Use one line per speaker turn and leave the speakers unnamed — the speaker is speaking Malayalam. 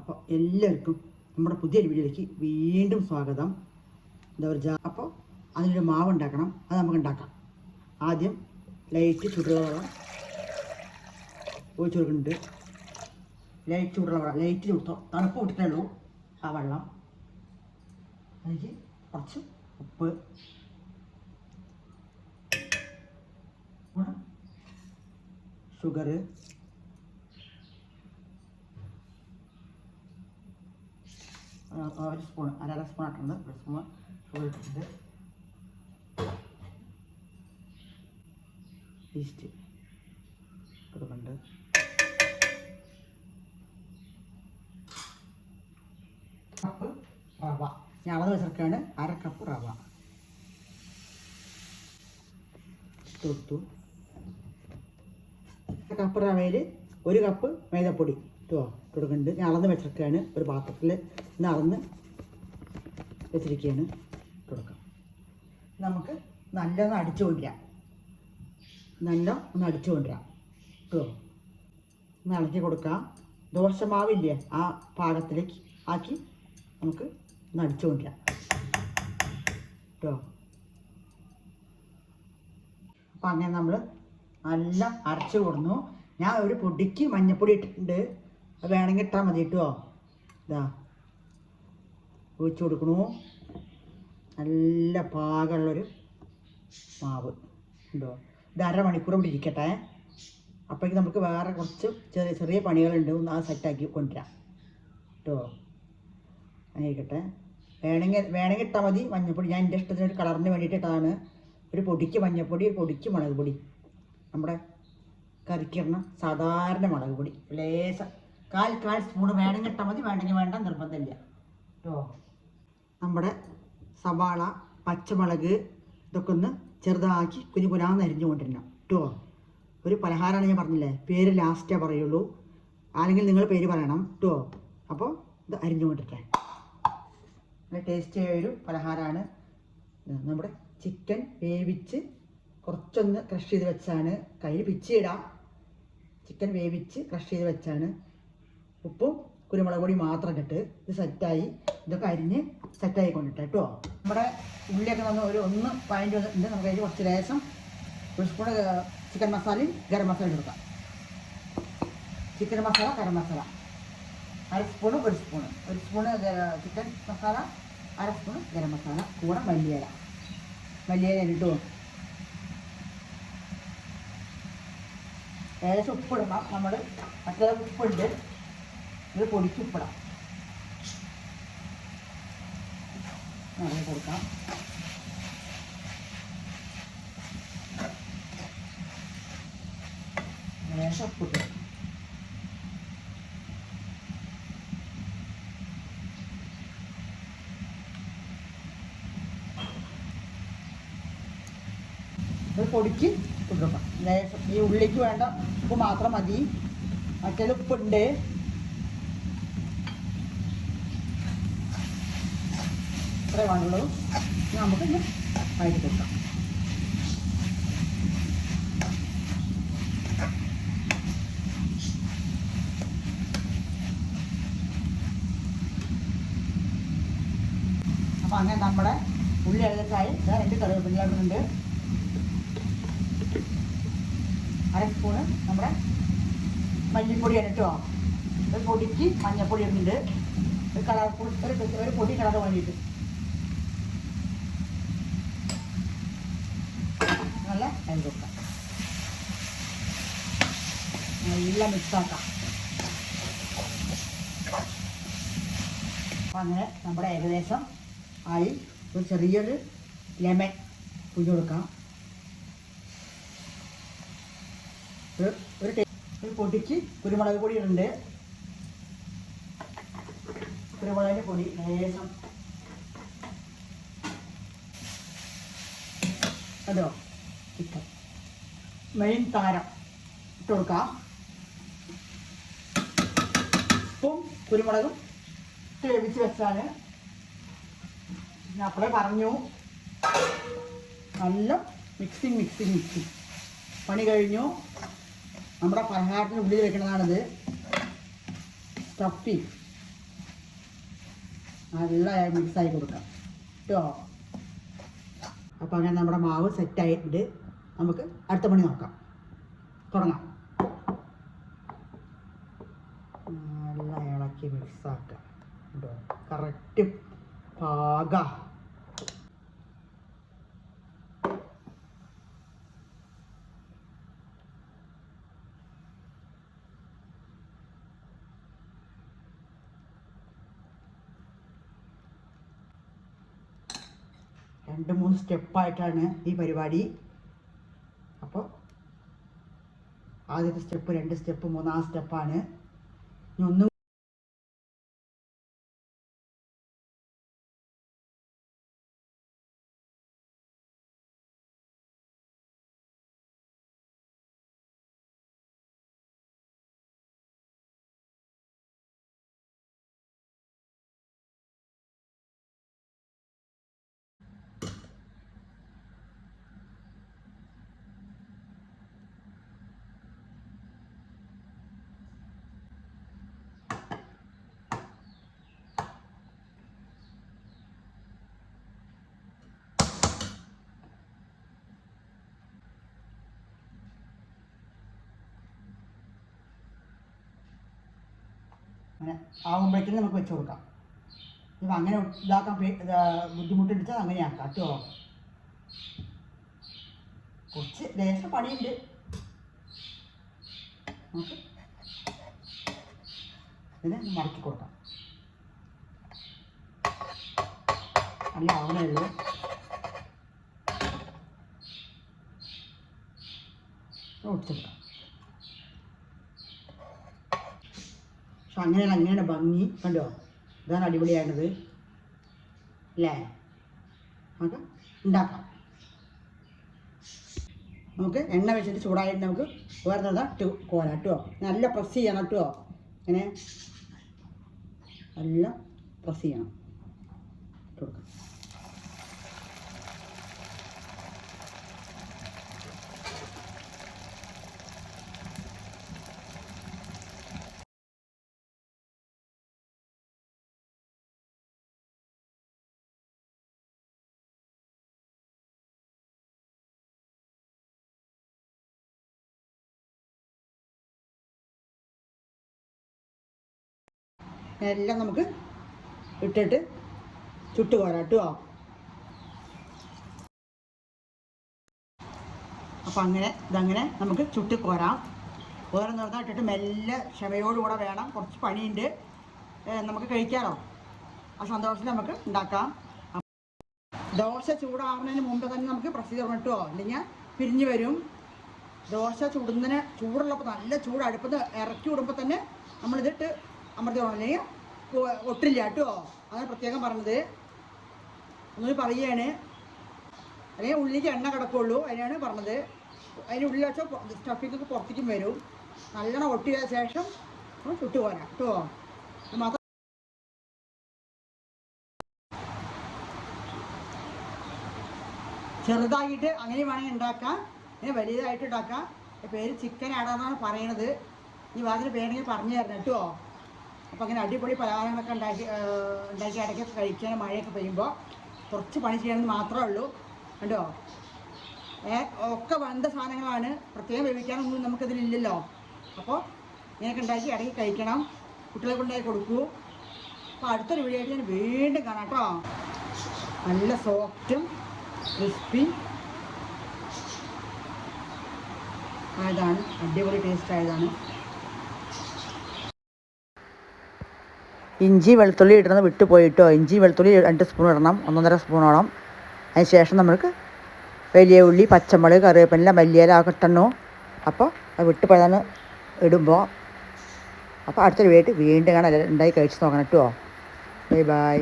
അപ്പോൾ എല്ലാവർക്കും നമ്മുടെ പുതിയൊരു വീഡിയോയിലേക്ക് വീണ്ടും സ്വാഗതം. എന്താ പറയുക, അപ്പോൾ അതിനൊരു മാവ് ഉണ്ടാക്കണം. അത് നമുക്ക് ഉണ്ടാക്കാം. ആദ്യം ലൈറ്റ് ചൂടുള്ള വെള്ളം ഒഴിച്ച് കൊടുക്കുന്നുണ്ട്. ലൈറ്റ് ചൂടുള്ള വെള്ളം, ലൈറ്റ് ചൂടുത്തോ തണുപ്പ് വിട്ടിട്ടേ ഉള്ളൂ ആ വെള്ളം. അതിലേക്ക് കുറച്ച് ഉപ്പ്, ഷുഗർ, ഒരു സ്പൂൺ, അര സ്പൂൺ ആയിട്ടുണ്ട്. ഒരു സ്പൂൺ ഷുഗർ ഇട്ടിട്ടുണ്ട്. ഈസ്റ്റ് കൊടുക്കുന്നുണ്ട്. കപ്പ് റവ, ഞാൻ അളവ് വെച്ചിരിക്കുകയാണ്. അര കപ്പ് റവ കൊടുത്തു. കപ്പ് റവയിൽ ഒരു കപ്പ് മൈദപ്പൊടി കൊടുക്കുന്നുണ്ട്. ഞാൻ അളന്ന് വെച്ചിരിക്കുകയാണ്. ഒരു പാത്രത്തിൽ അളന്ന് വെച്ചിരിക്കുകയാണ്. കൊടുക്കാം. നമുക്ക് നല്ലൊന്ന് അടിച്ചു കൊണ്ടുവരാം. ഒന്ന് അടിച്ചു കൊണ്ടുവരാം കേട്ടോ. ഒന്ന് ഇളക്കി കൊടുക്കാം. ദോശമാവില്ലേ ആ പാകത്തിലേക്ക് ആക്കി നമുക്ക് ഒന്ന് അടിച്ചു കൊണ്ടുവരാം കേട്ടോ. അപ്പം അങ്ങനെ നമ്മൾ നല്ല അരച്ച് കൊടുന്നു. ഞാൻ ഒരു പൊടിക്ക് മഞ്ഞൾപ്പൊടി ഇട്ടിട്ടുണ്ട്. അത് വേണമെങ്കിൽ ഇട്ടാൽ മതി കേട്ടോ. ഇതാ ഒഴിച്ച് കൊടുക്കണു. നല്ല പാകമുള്ളൊരു മാവ് ഉണ്ടോ. ഇത് അരമണിക്കൂർ ഇവിടെ ഇരിക്കട്ടെ. അപ്പോഴേക്ക് നമുക്ക് വേറെ കുറച്ച് ചെറിയ ചെറിയ പണികളുണ്ട്. ഒന്ന് ആ സെറ്റാക്കി കൊണ്ടുവരാം കേട്ടോ. അങ്ങനെ ഇരിക്കട്ടെ. വേണമെങ്കിൽ ഇട്ടാൽ മതി മഞ്ഞൾപ്പൊടി. ഞാൻ എൻ്റെ ഇഷ്ടത്തിന് ഒരു കളറിന് വേണ്ടിയിട്ട് ഇട്ടതാണ്. ഒരു പൊടിക്ക് മഞ്ഞൾപ്പൊടി, ഒരു പൊടിക്ക് മുളക് പൊടി. നമ്മുടെ കറിക്കിടണം സാധാരണ മുളക് പൊടി ലേശം കാൽ സ്പൂൺ വേണമെങ്കിൽ ഇട്ടാൽ മതി. വേണമെങ്കിൽ വേണ്ട, നിർബന്ധമില്ല കേട്ടോ. നമ്മുടെ സവാള, പച്ചമുളക് ഇതൊക്കെ ഒന്ന് ചെറുതാക്കി കുനുകുനാന്ന് അരിഞ്ഞു കൊണ്ടിരണം കേട്ടോ. ഒരു പലഹാരമാണ്, ഞാൻ പറഞ്ഞില്ലേ, പേര് ലാസ്റ്റേ പറയുള്ളൂ. അല്ലെങ്കിൽ നിങ്ങൾ പേര് പറയണം കേട്ടോ. അപ്പോൾ ഇത് അരിഞ്ഞു കൊണ്ടിരിക്കാൻ നല്ല ടേസ്റ്റിയായ ഒരു പലഹാരമാണ്. നമ്മുടെ ചിക്കൻ വേവിച്ച് കുറച്ചൊന്ന് ക്രഷ് ചെയ്ത് വെച്ചാണ്. കയ്യിൽ പിച്ചിയിടാം. ചിക്കൻ വേവിച്ച് ക്രഷ് ചെയ്ത് വെച്ചാണ്. ഉപ്പും കുരുമുളക് പൊടി മാത്രം ഇട്ടിട്ട് ഇത് സെറ്റായി. ഇതൊക്കെ അരിഞ്ഞ് സെറ്റായി കൊണ്ടിട്ട് കേട്ടോ. നമ്മുടെ ഉള്ളിയൊക്കെ ഒന്ന് പതിനഞ്ച് വന്നിട്ടുണ്ട്. നമുക്ക് അതിൽ കുറച്ച് ലേശം ഒരു സ്പൂൺ ചിക്കൻ മസാലയും ഗരം മസാലയും കൊടുക്കാം. ചിക്കൻ മസാല, ഗരം മസാല അര സ്പൂണ്, ഒരു സ്പൂണ് ചിക്കൻ മസാല, അര സ്പൂണ് ഗരം മസാല, കൂടെ മല്ലിയില ഇട്ടു. ഏകദേശം ഉപ്പിടണം. നമ്മൾ മറ്റേ ഉപ്പുണ്ട്, ഇത് പൊടിക്ക് ഉപ്പിടാം. അങ്ങനെ കൊടുക്കാം. ഏകദേശം ഉപ്പിട്ട് ഒരു പൊടിക്ക് കൊടുക്കാം. ഈ ഉള്ളിക്ക് വേണ്ട ഉപ്പ് മാത്രം മതി. മറ്റേ ഉപ്പുണ്ട്. ഇത്രേ വേണ്ടുള്ളൂ. നമുക്കിന്ന് വഴറ്റി കൊടുക്കാം. അപ്പം അങ്ങനെ നമ്മുടെ ഉള്ളി ഏകദേശമായി. 2 കറിവേപ്പിലയുണ്ട്. അര സ്പൂണ് നമ്മുടെ മല്ലിപ്പൊടിയാണ് കേട്ടോ. ഒരു പൊടിക്ക് മഞ്ഞൾപ്പൊടി ഉണ്ട്. ഒരു കളർ ഒരു പൊടി കളർ വേണ്ടിയിട്ട് നല്ല എണ്ണ കൊടുക്കാം. നല്ല മിക്സാക്കാം. അപ്പം അങ്ങനെ നമ്മുടെ ഏകദേശം ആയി. ഒരു ചെറിയൊരു ലെമൺ പുഴിഞ്ഞ് കൊടുക്കാം. ഒരു പൊടിക്ക് കുരുമുളക് പൊടി ഇടുന്നുണ്ട്. കുരുമുളകിൻ്റെ പൊടി ലേശം അതോ ചിക്കൻ മെയിൻ താരം ഇട്ട് കൊടുക്കാം. ഉപ്പും കുരുമുളകും വേവിച്ച് വെച്ചാൽ ഞാൻ അപ്പോഴേ പറഞ്ഞു. നല്ല മിക്സിങ് പണി കഴിഞ്ഞു. നമ്മുടെ പലഹാരത്തിന് ഉള്ളിൽ വെക്കുന്നതാണിത്. സ്റ്റഫിങ് നല്ല മിക്സായി കൊടുക്കാം കേട്ടോ. അപ്പോൾ അങ്ങനെ നമ്മുടെ മാവ് സെറ്റായിട്ടുണ്ട്. നമുക്ക് അടുത്ത പണി നോക്കാം, തുടങ്ങാം. നല്ല ഇളക്കി മിക്സാക്കാം കേട്ടോ. കറക്റ്റ് പാക. രണ്ട് മൂന്ന് സ്റ്റെപ്പായിട്ടാണ് ഈ പരിപാടി. അപ്പോൾ ആദ്യത്തെ സ്റ്റെപ്പ്, 2 സ്റ്റെപ്പ്, 3-ാം സ്റ്റെപ്പാണ്. ഇനി ഒന്നും അങ്ങനെ ആകുമ്പോഴത്തേക്കും നമുക്ക് വെച്ച് കൊടുക്കാം. ഇപ്പം അങ്ങനെ ഇതാക്കാൻ ബുദ്ധിമുട്ടെടുത്താൽ അങ്ങനെ ആക്കാം കേട്ടോ. കുറച്ച് ലേശം പണിയുണ്ട്. നമുക്ക് ഇതിനെ മടക്കി കൊടുക്കാം. നല്ല ആവണേ ഉള്ളൂ. ഒടിച്ചെടുക്കാം. പക്ഷെ അങ്ങനെയാണ് ഭംഗി. കണ്ടോ, ഇതാണ് അടിപൊളിയാണത് അല്ലേ. നമുക്ക് ഉണ്ടാക്കാം. നമുക്ക് എണ്ണ വെച്ചിട്ട് ചൂടായിട്ട് നമുക്ക് വേറെ കോല കേട്ടോ. നല്ല പ്രസ് ചെയ്യണം കേട്ടോ. ഇങ്ങനെ നല്ല പ്രസ് ചെയ്യണം. കൊടുക്കാം. എല്ലാം നമുക്ക് ഇട്ടിട്ട് ചുട്ട് കോരാം കേട്ടോ. അപ്പം ഇതങ്ങനെ നമുക്ക് ചുട്ട് കോരാം. ഓരോന്ന് പറഞ്ഞാൽ ഇട്ടിട്ട് മെല്ലെ ക്ഷമയോടുകൂടെ വേണം. കുറച്ച് പണിയുണ്ട്. നമുക്ക് കഴിക്കാമല്ലോ. ആ സന്തോഷത്തിൽ നമുക്ക് ഉണ്ടാക്കാം. ദോശ ചൂടാവുന്നതിന് മുമ്പ് തന്നെ നമുക്ക് പ്രസ് ചെയ്ത് കേട്ടോ, അല്ലെങ്കിൽ പിരിഞ്ഞ് വരും. ദോശ ചൂടുള്ളപ്പോൾ നല്ല ചൂട് അടുപ്പത്ത് ഇറക്കി വിടുമ്പോൾ തന്നെ നമ്മളിതിട്ട് അമർത്തി വേണം, അല്ലെങ്കിൽ ഒട്ടില്ല കേട്ടോ. അതാണ് പ്രത്യേകം പറഞ്ഞത്. ഒന്നുകൂടി പറയുകയാണ്. അല്ലെങ്കിൽ ഉള്ളിലേക്ക് എണ്ണ കിടക്കുള്ളൂ, അതിനാണ് പറഞ്ഞത്. അതിൻ്റെ ഉള്ളിൽ വെച്ചാൽ സ്റ്റഫിങ്ങൊക്കെ പുറത്തേക്കും വരും. നല്ലോണം ഒട്ടിയ ശേഷം ചുട്ട് പോരാം കേട്ടോ. മാത്രം ചെറുതായിട്ട് അങ്ങനെ വേണമെങ്കിൽ ഉണ്ടാക്കാം, അങ്ങനെ വലിയതായിട്ട് ഉണ്ടാക്കാം. പേര് ചിക്കൻ ആടാന്നാണ് പറയണത്. ഈ വാതിൽ പേരെങ്കിൽ പറഞ്ഞു തരണം കേട്ടോ. അപ്പോൾ അങ്ങനെ അടിപൊളി പലഹാരങ്ങളൊക്കെ ഉണ്ടാക്കി ഇടയ്ക്കൊക്കെ കഴിക്കാൻ മഴയൊക്കെ പെയ്യുമ്പോൾ കുറച്ച് പണി ചെയ്യണമെന്ന് മാത്രമേ ഉള്ളൂ കണ്ടോ. ഒക്കെ വന്ന സാധനങ്ങളാണ്, പ്രത്യേകം വേവിക്കാനൊന്നും നമുക്കിതിലില്ലല്ലോ. അപ്പോൾ ഇങ്ങനെയൊക്കെ ഉണ്ടാക്കി ഇടയ്ക്ക് കഴിക്കണം, കുട്ടികൾക്ക് ഉണ്ടാക്കി കൊടുക്കൂ. അപ്പോൾ അടുത്തൊരു വീഡിയോ ആയിട്ട് ഞാൻ വീണ്ടും കാണാം കേട്ടോ. നല്ല സോഫ്റ്റും ക്രിസ്പി ആയതാണ്, അടിപൊളി ടേസ്റ്റ് ആയതാണ്. ഇഞ്ചി വെളുത്തുള്ളി ഇടുന്നത് വിട്ടുപോയിട്ടോ. ഇഞ്ചി വെളുത്തുള്ളി 2 സ്പൂൺ ഇടണം, 1.5 സ്പൂണോളം. അതിന് ശേഷം നമുക്ക് വലിയ ഉള്ളി, പച്ചമുളക്, കറിവേപ്പില, മല്ലിയില ഒക്കെ ഇട്ടണു. അപ്പോൾ അത് വിട്ടുപോയതാണ് ഇടുമ്പോൾ. അപ്പോൾ അടുത്തൊരു വീണ്ടും കാണാൻ ഉണ്ടായി കഴിച്ച് നോക്കണം കേട്ടോ. Bye bye.